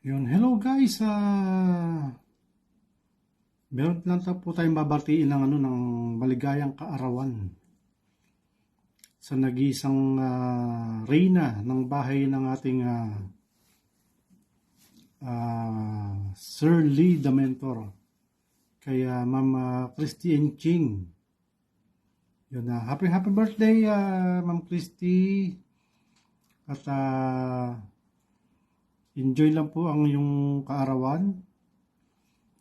Yun, hello guys. Meron lang po tayong babatiin ng ng maligayang kaarawan sa nag-iisang reyna ng bahay ng ating Sir Lee the Mentor, kaya Ma'am Christine Ching. Yun, happy birthday Ma'am Christy, at enjoy lang po ang iyong kaarawan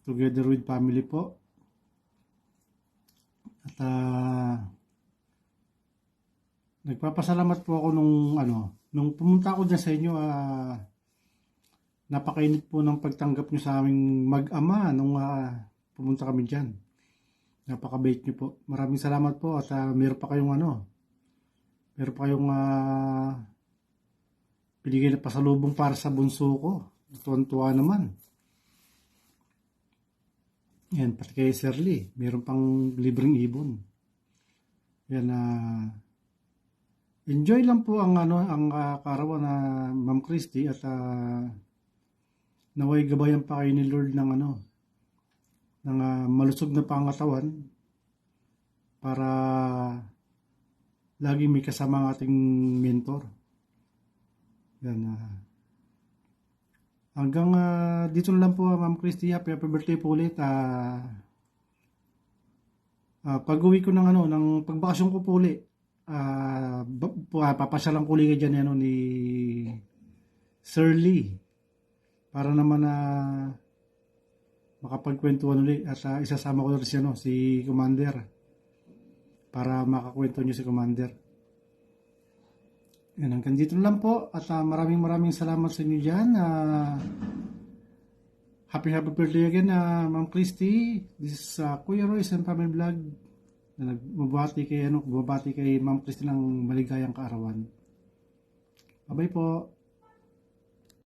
together with family po. At nagpapasalamat po ako nung pumunta ako dyan sa inyo. Napakainit po ng pagtanggap nyo sa aming mag-ama nung pumunta kami dyan. Napakabait nyo po. Maraming salamat po. At meron pa kayong binigay na pasalubong para sa bunso ko. Tuwan-tuwa naman. Yan, pati kay Sir Lee, meron pang libreng ibon. Yan, enjoy lang po ang kaarawan na Ma'am Christy, at naway gabayan pa kayo ni Lord ng ng malusog na pangatawan para lagi may kasama ang ating mentor. Yan, hanggang dito na lang po Ma'am Christy. Happy birthday po ulit. Pag-uwi ko ng pagbakasyon ko po ulit, papasyalan ko ulit dyan ni Sir Lee para naman makapagkwentuhan ulit, at isasama ko rin si Commander para makakwento nyo si Commander. Yan, hanggang dito lang po, at maraming salamat sa inyo dyan. Happy birthday again Ma'am Christy. This is Kuya Royce and Family Vlog na bumabati kay Ma'am Christy ng maligayang kaarawan. Bye-bye po.